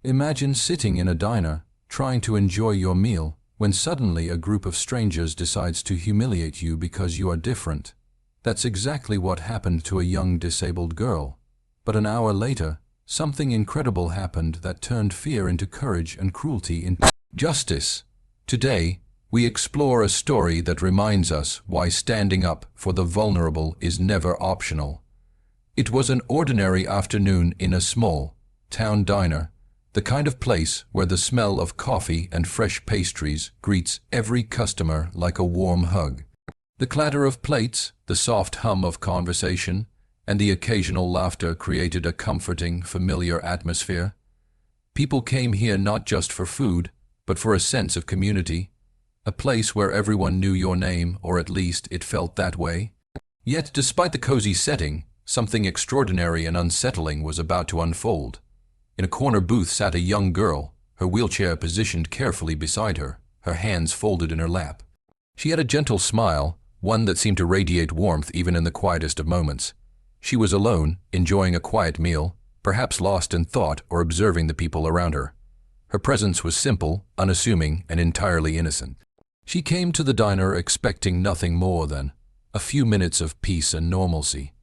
Imagine sitting in a diner, trying to enjoy your meal, when suddenly a group of strangers decides to humiliate you because you are different. That's exactly what happened to a young disabled girl. But an hour later, something incredible happened that turned fear into courage and cruelty into justice. Today, we explore a story that reminds us why standing up for the vulnerable is never optional. It was an ordinary afternoon in a small town diner, the kind of place where the smell of coffee and fresh pastries greets every customer like a warm hug. The clatter of plates, the soft hum of conversation, and the occasional laughter created a comforting, familiar atmosphere. People came here not just for food, but for a sense of community, a place where everyone knew your name, or at least it felt that way. Yet, despite the cozy setting, something extraordinary and unsettling was about to unfold. In a corner booth sat a young girl, her wheelchair positioned carefully beside her, her hands folded in her lap. She had a gentle smile, one that seemed to radiate warmth even in the quietest of moments. She was alone, enjoying a quiet meal, perhaps lost in thought or observing the people around her. Her presence was simple, unassuming, and entirely innocent. She came to the diner expecting nothing more than a few minutes of peace and normalcy,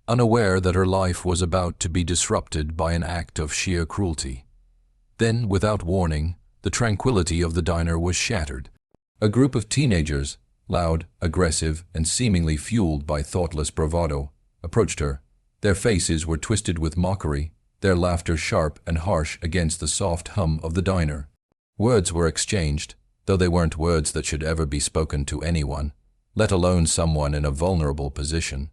unaware that her life was about to be disrupted by an act of sheer cruelty. Then, without warning, the tranquility of the diner was shattered. A group of teenagers, loud, aggressive, and seemingly fueled by thoughtless bravado, approached her. Their faces were twisted with mockery, their laughter sharp and harsh against the soft hum of the diner. Words were exchanged, though they weren't words that should ever be spoken to anyone, let alone someone in a vulnerable position.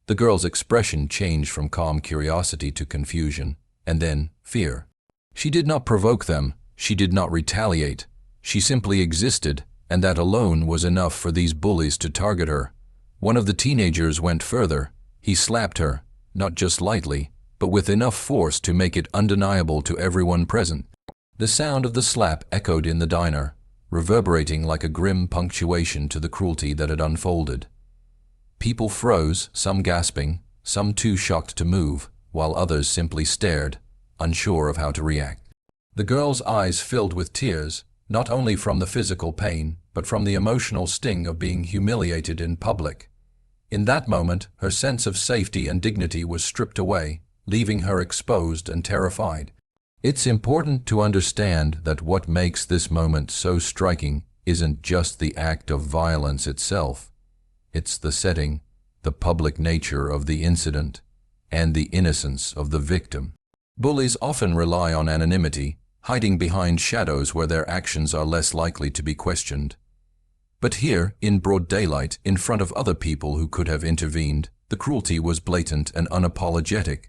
The girl's expression changed from calm curiosity to confusion, and then fear. She did not provoke them, she did not retaliate. She simply existed, and that alone was enough for these bullies to target her. One of the teenagers went further. He slapped her, not just lightly, but with enough force to make it undeniable to everyone present. The sound of the slap echoed in the diner, reverberating like a grim punctuation to the cruelty that had unfolded. People froze, some gasping, some too shocked to move, while others simply stared, unsure of how to react. The girl's eyes filled with tears, not only from the physical pain, but from the emotional sting of being humiliated in public. In that moment, her sense of safety and dignity was stripped away, leaving her exposed and terrified. It's important to understand that what makes this moment so striking isn't just the act of violence itself. It's the setting, the public nature of the incident, and the innocence of the victim. Bullies often rely on anonymity, hiding behind shadows where their actions are less likely to be questioned. But here, in broad daylight, in front of other people who could have intervened, the cruelty was blatant and unapologetic.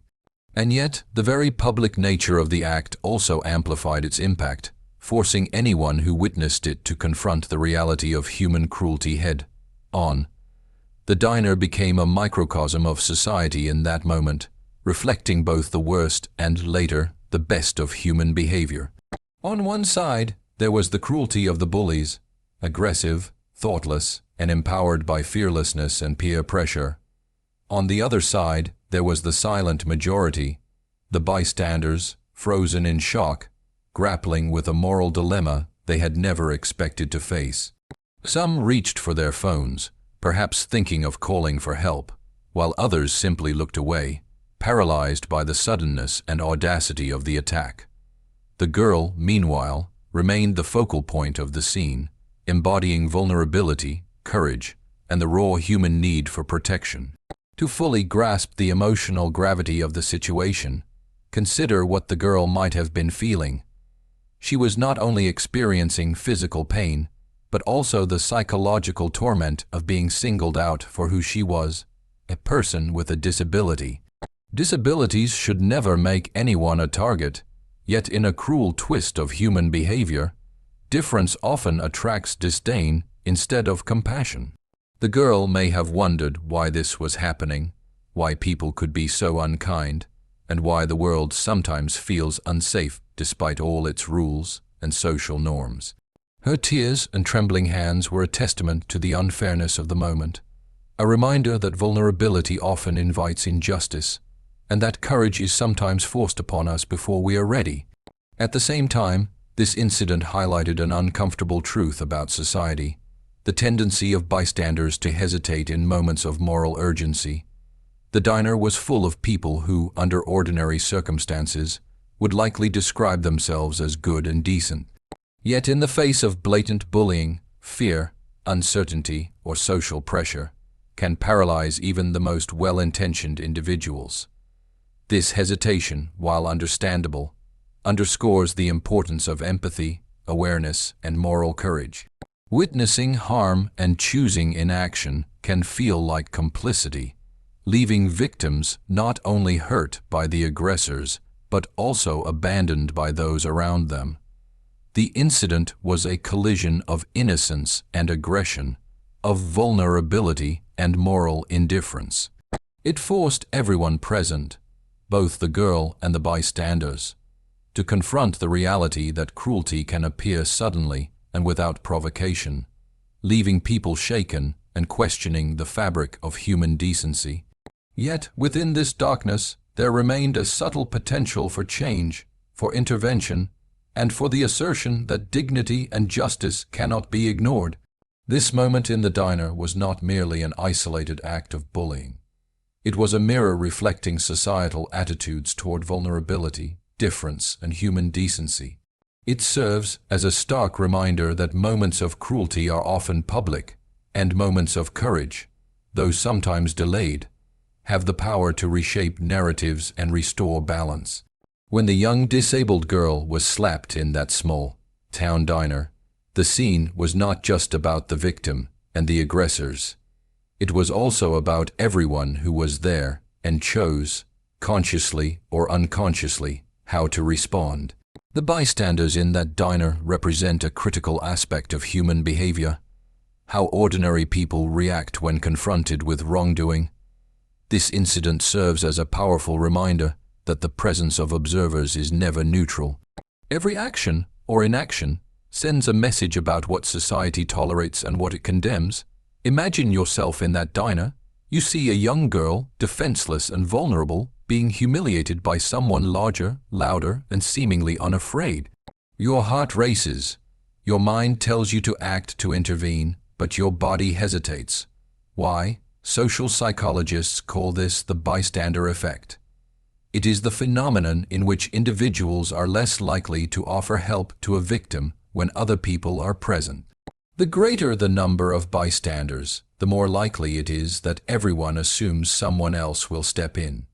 And yet, the very public nature of the act also amplified its impact, forcing anyone who witnessed it to confront the reality of human cruelty head-on. The diner became a microcosm of society in that moment, reflecting both the worst and, later, the best of human behavior. On one side, there was the cruelty of the bullies, aggressive, thoughtless, and empowered by fearlessness and peer pressure. On the other side, there was the silent majority, the bystanders, frozen in shock, grappling with a moral dilemma they had never expected to face. Some reached for their phones, perhaps thinking of calling for help, while others simply looked away, paralyzed by the suddenness and audacity of the attack. The girl, meanwhile, remained the focal point of the scene, embodying vulnerability, courage, and the raw human need for protection. To fully grasp the emotional gravity of the situation, consider what the girl might have been feeling. She was not only experiencing physical pain, but also the psychological torment of being singled out for who she was, a person with a disability. Disabilities should never make anyone a target, yet in a cruel twist of human behavior, difference often attracts disdain instead of compassion. The girl may have wondered why this was happening, why people could be so unkind, and why the world sometimes feels unsafe despite all its rules and social norms. Her tears and trembling hands were a testament to the unfairness of the moment, a reminder that vulnerability often invites injustice, and that courage is sometimes forced upon us before we are ready. At the same time, this incident highlighted an uncomfortable truth about society: the tendency of bystanders to hesitate in moments of moral urgency. The diner was full of people who, under ordinary circumstances, would likely describe themselves as good and decent. Yet in the face of blatant bullying, fear, uncertainty, or social pressure can paralyze even the most well-intentioned individuals. This hesitation, while understandable, underscores the importance of empathy, awareness, and moral courage. Witnessing harm and choosing inaction can feel like complicity, leaving victims not only hurt by the aggressors, but also abandoned by those around them. The incident was a collision of innocence and aggression, of vulnerability and moral indifference. It forced everyone present, both the girl and the bystanders, to confront the reality that cruelty can appear suddenly and without provocation, leaving people shaken and questioning the fabric of human decency. Yet, within this darkness, there remained a subtle potential for change, for intervention, and for the assertion that dignity and justice cannot be ignored. This moment in the diner was not merely an isolated act of bullying. It was a mirror reflecting societal attitudes toward vulnerability, difference, and human decency. It serves as a stark reminder that moments of cruelty are often public, and moments of courage, though sometimes delayed, have the power to reshape narratives and restore balance. When the young disabled girl was slapped in that small town diner, the scene was not just about the victim and the aggressors. It was also about everyone who was there and chose, consciously or unconsciously, how to respond. The bystanders in that diner represent a critical aspect of human behavior: how ordinary people react when confronted with wrongdoing. This incident serves as a powerful reminder that the presence of observers is never neutral. Every action or inaction sends a message about what society tolerates and what it condemns. Imagine yourself in that diner. You see a young girl, defenseless and vulnerable, being humiliated by someone larger, louder, and seemingly unafraid. Your heart races. Your mind tells you to act, to intervene, but your body hesitates. Why? Social psychologists call this the bystander effect. It is the phenomenon in which individuals are less likely to offer help to a victim when other people are present. The greater the number of bystanders, the more likely it is that everyone assumes someone else will step in.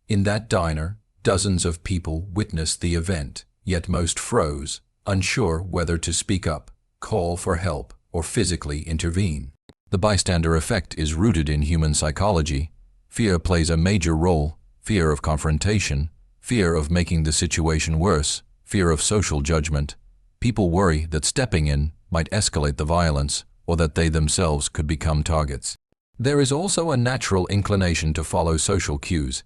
In that diner, dozens of people witnessed the event, yet most froze, unsure whether to speak up, call for help, or physically intervene. The bystander effect is rooted in human psychology. Fear plays a major role: fear of confrontation, fear of making the situation worse, fear of social judgment. People worry that stepping in might escalate the violence, or that they themselves could become targets. There is also a natural inclination to follow social cues.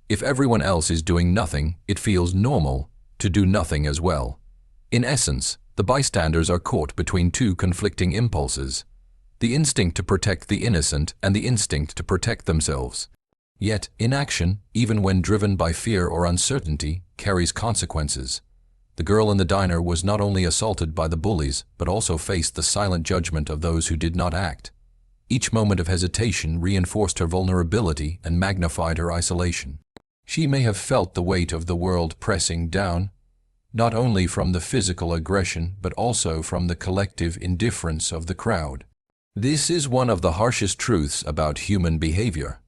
If everyone else is doing nothing, it feels normal to do nothing as well. In essence, the bystanders are caught between two conflicting impulses: the instinct to protect the innocent and the instinct to protect themselves. Yet, inaction, even when driven by fear or uncertainty, carries consequences. The girl in the diner was not only assaulted by the bullies, but also faced the silent judgment of those who did not act. Each moment of hesitation reinforced her vulnerability and magnified her isolation. She may have felt the weight of the world pressing down, not only from the physical aggression, but also from the collective indifference of the crowd. This is one of the harshest truths about human behavior.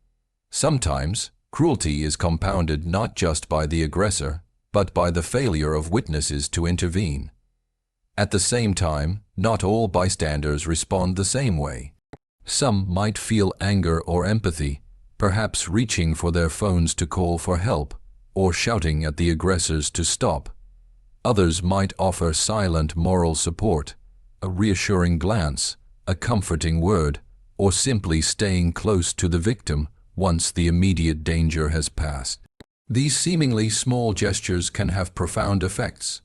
Sometimes, cruelty is compounded not just by the aggressor, but by the failure of witnesses to intervene. At the same time, not all bystanders respond the same way. Some might feel anger or empathy, perhaps reaching for their phones to call for help, or shouting at the aggressors to stop. Others might offer silent moral support, a reassuring glance, a comforting word, or simply staying close to the victim once the immediate danger has passed. These seemingly small gestures can have profound effects.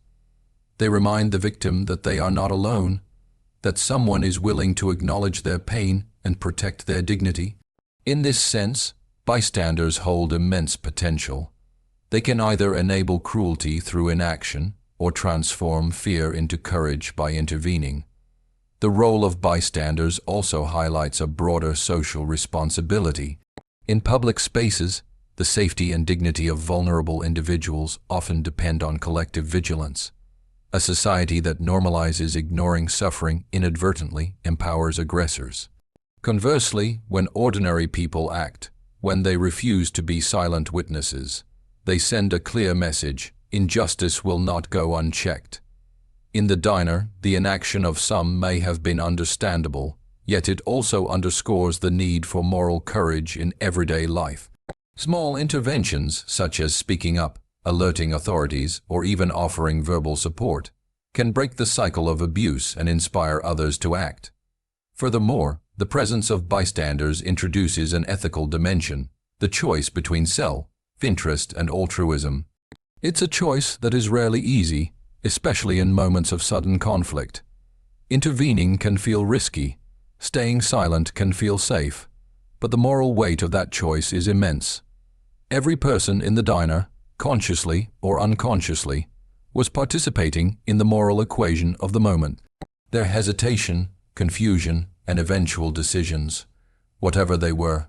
They remind the victim that they are not alone, that someone is willing to acknowledge their pain and protect their dignity. In this sense, bystanders hold immense potential. They can either enable cruelty through inaction, or transform fear into courage by intervening. The role of bystanders also highlights a broader social responsibility. In public spaces, the safety and dignity of vulnerable individuals often depend on collective vigilance. A society that normalizes ignoring suffering inadvertently empowers aggressors. Conversely, when ordinary people act, when they refuse to be silent witnesses, they send a clear message: injustice will not go unchecked. In the diner, the inaction of some may have been understandable, yet it also underscores the need for moral courage in everyday life. Small interventions, such as speaking up, alerting authorities, or even offering verbal support, can break the cycle of abuse and inspire others to act. Furthermore, the presence of bystanders introduces an ethical dimension, the choice between self-interest and altruism. It's a choice that is rarely easy, especially in moments of sudden conflict. Intervening can feel risky, staying silent can feel safe, but the moral weight of that choice is immense. Every person in the diner, consciously or unconsciously, was participating in the moral equation of the moment. Their hesitation, confusion, and eventual decisions, whatever they were,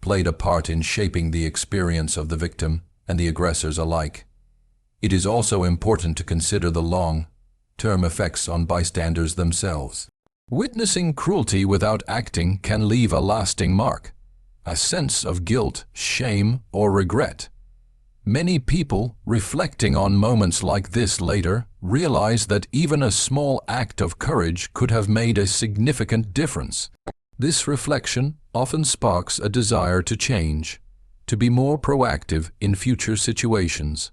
played a part in shaping the experience of the victim and the aggressors alike. It is also important to consider the long-term effects on bystanders themselves. Witnessing cruelty without acting can leave a lasting mark, a sense of guilt, shame, or regret. Many people, reflecting on moments like this later, realize that even a small act of courage could have made a significant difference. This reflection often sparks a desire to change, to be more proactive in future situations,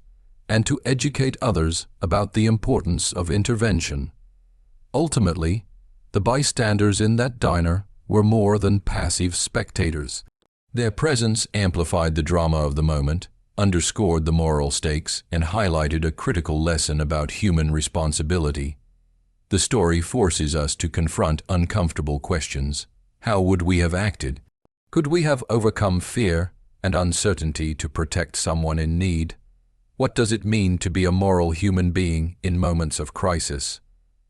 and to educate others about the importance of intervention. Ultimately, the bystanders in that diner were more than passive spectators. Their presence amplified the drama of the moment, underscored the moral stakes, and highlighted a critical lesson about human responsibility. The story forces us to confront uncomfortable questions. How would we have acted? Could we have overcome fear and uncertainty to protect someone in need? What does it mean to be a moral human being in moments of crisis?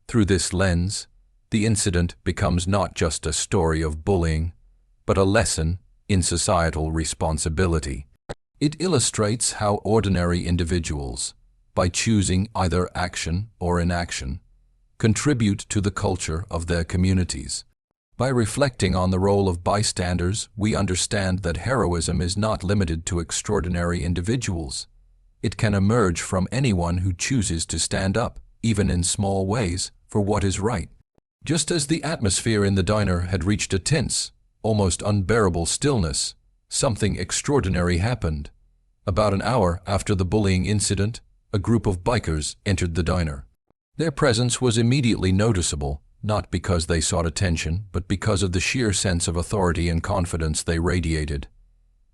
Through this lens, the incident becomes not just a story of bullying, but a lesson in societal responsibility. It illustrates how ordinary individuals, by choosing either action or inaction, contribute to the culture of their communities. By reflecting on the role of bystanders, we understand that heroism is not limited to extraordinary individuals. It can emerge from anyone who chooses to stand up, even in small ways, for what is right. Just as the atmosphere in the diner had reached a tense, almost unbearable stillness, something extraordinary happened. About an hour after the bullying incident, a group of bikers entered the diner. Their presence was immediately noticeable, not because they sought attention, but because of the sheer sense of authority and confidence they radiated.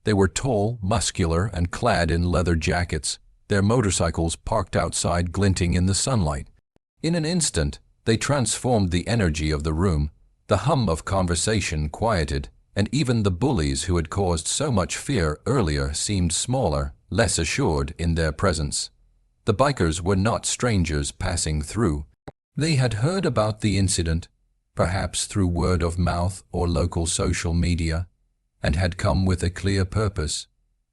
They were tall, muscular, and clad in leather jackets, their motorcycles parked outside glinting in the sunlight. In an instant, they transformed the energy of the room. The hum of conversation quieted, and even the bullies who had caused so much fear earlier seemed smaller, less assured in their presence. The bikers were not strangers passing through. They had heard about the incident, perhaps through word of mouth or local social media, and had come with a clear purpose: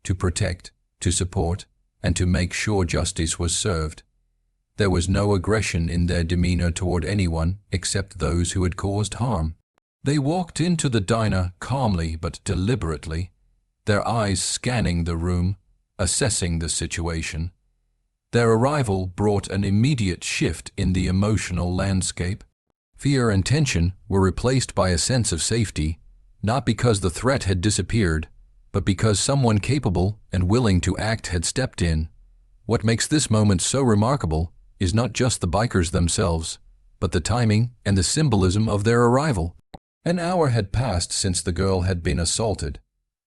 to protect, to support, and to make sure justice was served. There was no aggression in their demeanor toward anyone except those who had caused harm. They walked into the diner calmly but deliberately, their eyes scanning the room, assessing the situation. Their arrival brought an immediate shift in the emotional landscape. Fear and tension were replaced by a sense of safety, not because the threat had disappeared, but because someone capable and willing to act had stepped in. What makes this moment so remarkable is not just the bikers themselves, but the timing and the symbolism of their arrival. An hour had passed since the girl had been assaulted,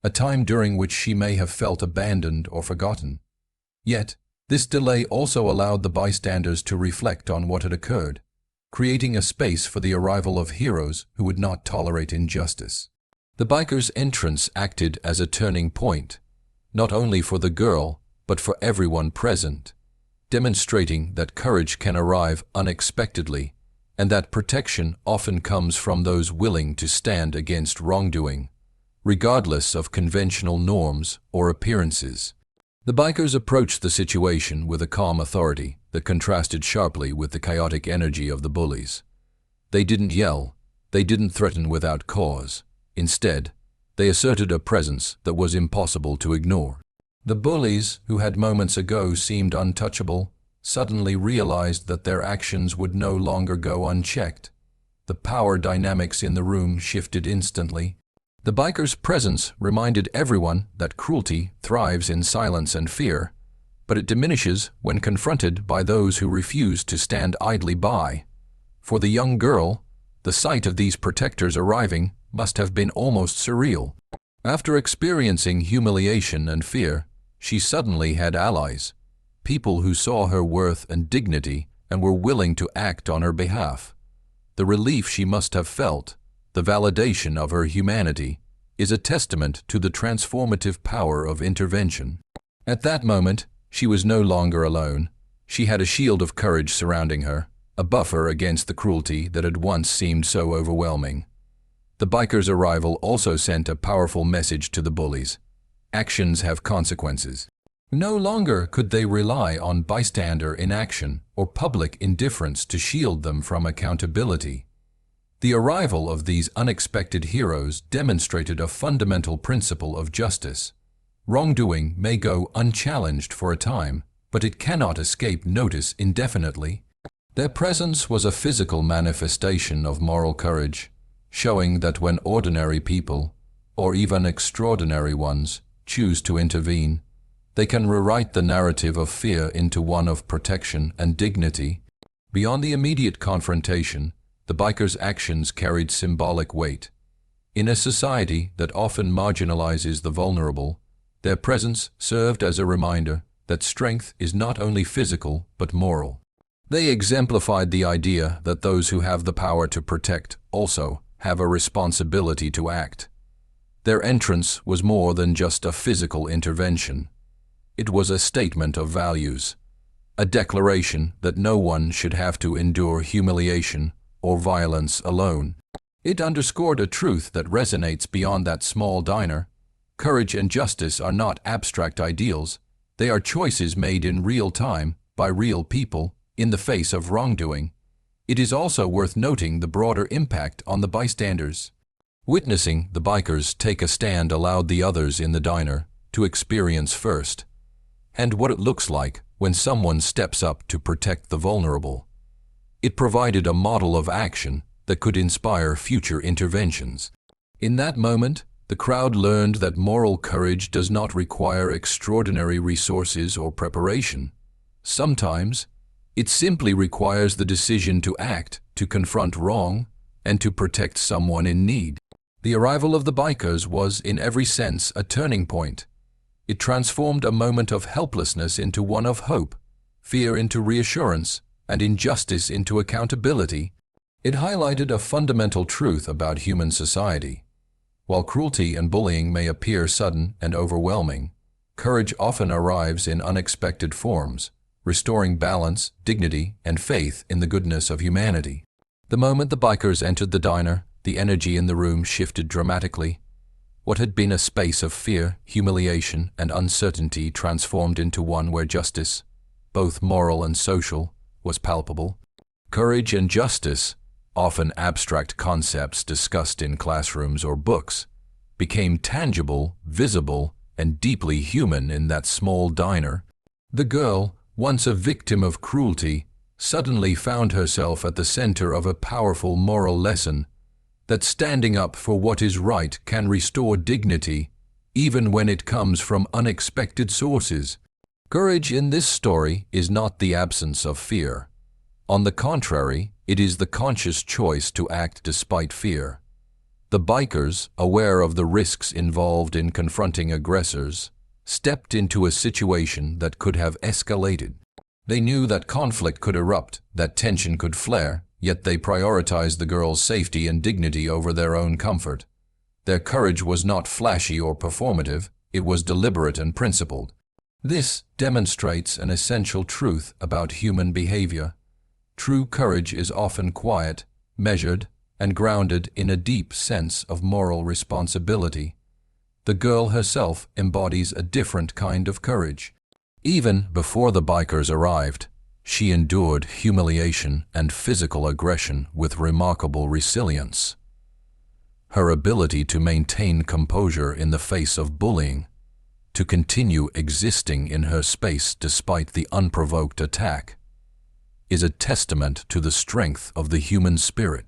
a time during which she may have felt abandoned or forgotten. Yet, this delay also allowed the bystanders to reflect on what had occurred, creating a space for the arrival of heroes who would not tolerate injustice. The bikers' entrance acted as a turning point, not only for the girl, but for everyone present. demonstrating that courage can arrive unexpectedly and that protection often comes from those willing to stand against wrongdoing, regardless of conventional norms or appearances. The bikers approached the situation with a calm authority that contrasted sharply with the chaotic energy of the bullies. They didn't yell, they didn't threaten without cause. Instead, they asserted a presence that was impossible to ignore. The bullies, who had moments ago seemed untouchable, suddenly realized that their actions would no longer go unchecked. The power dynamics in the room shifted instantly. The bikers' presence reminded everyone that cruelty thrives in silence and fear, but it diminishes when confronted by those who refuse to stand idly by. For the young girl, the sight of these protectors arriving must have been almost surreal. After experiencing humiliation and fear, she suddenly had allies, people who saw her worth and dignity and were willing to act on her behalf. The relief she must have felt, the validation of her humanity, is a testament to the transformative power of intervention. At that moment, she was no longer alone. She had a shield of courage surrounding her, a buffer against the cruelty that had once seemed so overwhelming. The bikers' arrival also sent a powerful message to the bullies. Actions have consequences. No longer could they rely on bystander inaction or public indifference to shield them from accountability. The arrival of these unexpected heroes demonstrated a fundamental principle of justice. Wrongdoing may go unchallenged for a time, but it cannot escape notice indefinitely. Their presence was a physical manifestation of moral courage, showing that when ordinary people, or even extraordinary ones, choose to intervene, they can rewrite the narrative of fear into one of protection and dignity. Beyond the immediate confrontation, the bikers' actions carried symbolic weight. In a society that often marginalizes the vulnerable, their presence served as a reminder that strength is not only physical but moral. They exemplified the idea that those who have the power to protect also have a responsibility to act. Their entrance was more than just a physical intervention. It was a statement of values, a declaration that no one should have to endure humiliation or violence alone. It underscored a truth that resonates beyond that small diner. Courage and justice are not abstract ideals. They are choices made in real time by real people in the face of wrongdoing. It is also worth noting the broader impact on the bystanders. Witnessing the bikers take a stand allowed the others in the diner to experience first and what it looks like when someone steps up to protect the vulnerable. It provided a model of action that could inspire future interventions. In that moment, the crowd learned that moral courage does not require extraordinary resources or preparation. Sometimes, it simply requires the decision to act, to confront wrong, and to protect someone in need. The arrival of the bikers was, in every sense, a turning point. It transformed a moment of helplessness into one of hope, fear into reassurance, and injustice into accountability. It highlighted a fundamental truth about human society. While cruelty and bullying may appear sudden and overwhelming, courage often arrives in unexpected forms, restoring balance, dignity, and faith in the goodness of humanity. The moment the bikers entered the diner, the energy in the room shifted dramatically. What had been a space of fear, humiliation, and uncertainty transformed into one where justice, both moral and social, was palpable. Courage and justice, often abstract concepts discussed in classrooms or books, became tangible, visible, and deeply human in that small diner. The girl, once a victim of cruelty, suddenly found herself at the center of a powerful moral lesson that standing up for what is right can restore dignity, even when it comes from unexpected sources. Courage in this story is not the absence of fear. On the contrary, it is the conscious choice to act despite fear. The bikers, aware of the risks involved in confronting aggressors, stepped into a situation that could have escalated. They knew that conflict could erupt, that tension could flare, yet they prioritized the girl's safety and dignity over their own comfort. Their courage was not flashy or performative, it was deliberate and principled. This demonstrates an essential truth about human behavior. True courage is often quiet, measured, and grounded in a deep sense of moral responsibility. The girl herself embodies a different kind of courage. Even before the bikers arrived, she endured humiliation and physical aggression with remarkable resilience. Her ability to maintain composure in the face of bullying, to continue existing in her space despite the unprovoked attack, is a testament to the strength of the human spirit.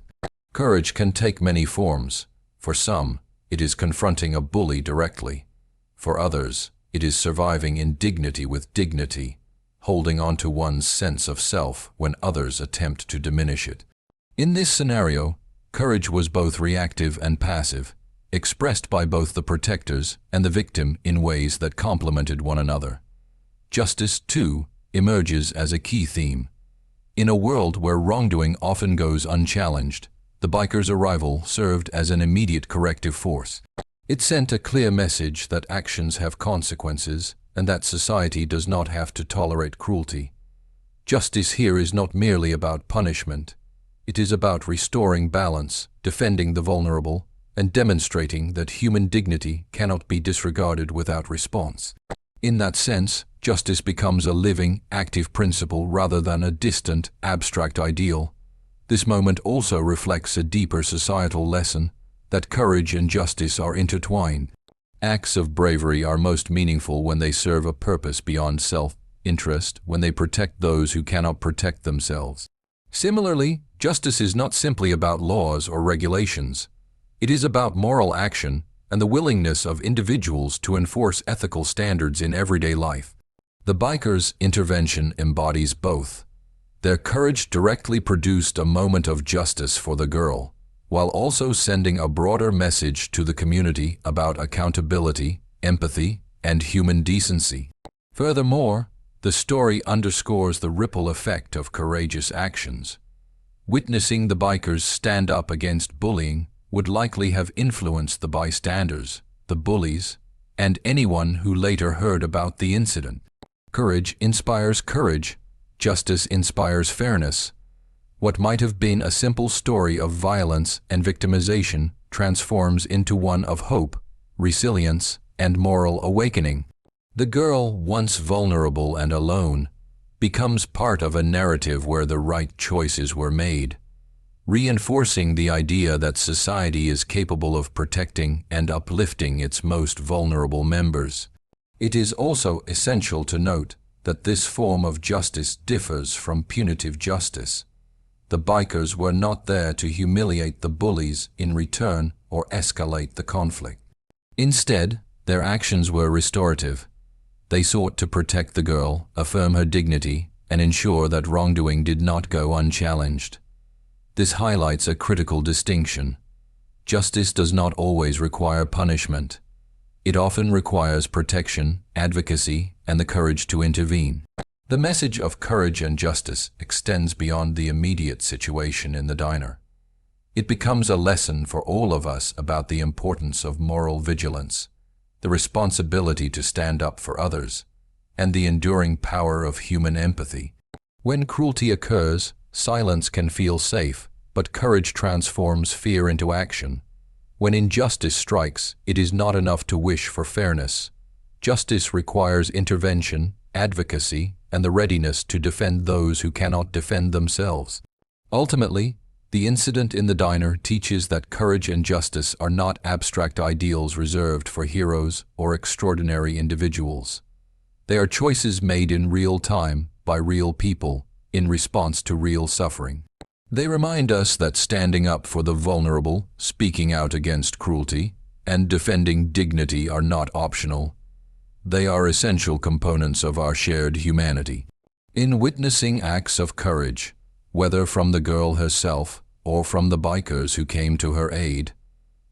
Courage can take many forms. For some, it is confronting a bully directly. For others, it is surviving indignity with dignity, holding on to one's sense of self when others attempt to diminish it. In this scenario, courage was both reactive and passive, expressed by both the protectors and the victim in ways that complemented one another. Justice, too, emerges as a key theme. In a world where wrongdoing often goes unchallenged, the bikers' arrival served as an immediate corrective force. It sent a clear message that actions have consequences and that society does not have to tolerate cruelty. Justice here is not merely about punishment. It is about restoring balance, defending the vulnerable, and demonstrating that human dignity cannot be disregarded without response. In that sense, justice becomes a living, active principle rather than a distant, abstract ideal. This moment also reflects a deeper societal lesson that courage and justice are intertwined. Acts of bravery are most meaningful when they serve a purpose beyond self-interest, when they protect those who cannot protect themselves. Similarly, justice is not simply about laws or regulations. It is about moral action and the willingness of individuals to enforce ethical standards in everyday life. The bikers' intervention embodies both. Their courage directly produced a moment of justice for the girl, while also sending a broader message to the community about accountability, empathy, and human decency. Furthermore, the story underscores the ripple effect of courageous actions. Witnessing the bikers stand up against bullying would likely have influenced the bystanders, the bullies, and anyone who later heard about the incident. Courage inspires courage. Justice inspires fairness. What might have been a simple story of violence and victimization transforms into one of hope, resilience, and moral awakening. The girl, once vulnerable and alone, becomes part of a narrative where the right choices were made, reinforcing the idea that society is capable of protecting and uplifting its most vulnerable members. It is also essential to note that this form of justice differs from punitive justice. The bikers were not there to humiliate the bullies in return or escalate the conflict. Instead, their actions were restorative. They sought to protect the girl, affirm her dignity, and ensure that wrongdoing did not go unchallenged. This highlights a critical distinction. Justice does not always require punishment. It often requires protection, advocacy, and the courage to intervene. The message of courage and justice extends beyond the immediate situation in the diner. It becomes a lesson for all of us about the importance of moral vigilance, the responsibility to stand up for others, and the enduring power of human empathy. When cruelty occurs, silence can feel safe, but courage transforms fear into action. When injustice strikes, it is not enough to wish for fairness. Justice requires intervention, advocacy, and the readiness to defend those who cannot defend themselves. Ultimately, the incident in the diner teaches that courage and justice are not abstract ideals reserved for heroes or extraordinary individuals. They are choices made in real time by real people in response to real suffering. They remind us that standing up for the vulnerable, speaking out against cruelty, and defending dignity are not optional. They are essential components of our shared humanity. In witnessing acts of courage, whether from the girl herself or from the bikers who came to her aid,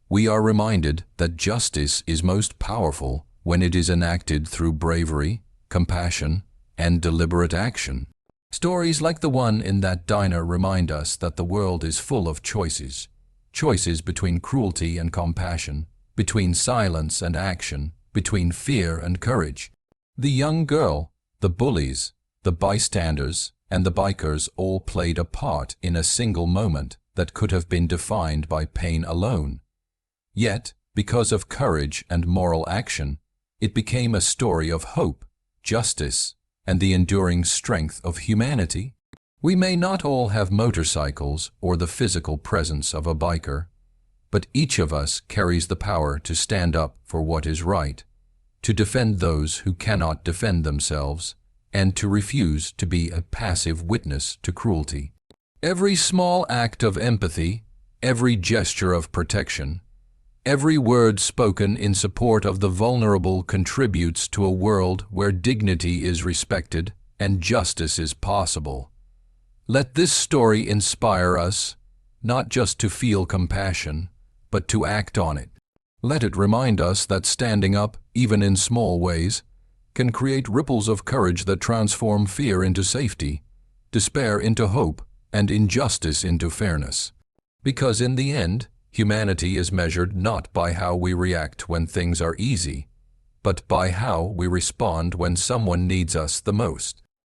we are reminded that justice is most powerful when it is enacted through bravery, compassion, and deliberate action. Stories like the one in that diner remind us that the world is full of choices. Choices between cruelty and compassion, between silence and action, between fear and courage. The young girl, the bullies, the bystanders, and the bikers all played a part in a single moment that could have been defined by pain alone. Yet, because of courage and moral action, it became a story of hope, justice, and the enduring strength of humanity. We may not all have motorcycles or the physical presence of a biker, but each of us carries the power to stand up for what is right, to defend those who cannot defend themselves, and to refuse to be a passive witness to cruelty. Every small act of empathy, every gesture of protection, every word spoken in support of the vulnerable contributes to a world where dignity is respected and justice is possible. Let this story inspire us, not just to feel compassion, but to act on it. Let it remind us that standing up, even in small ways, can create ripples of courage that transform fear into safety, despair into hope, and injustice into fairness. Because in the end, humanity is measured not by how we react when things are easy, but by how we respond when someone needs us the most.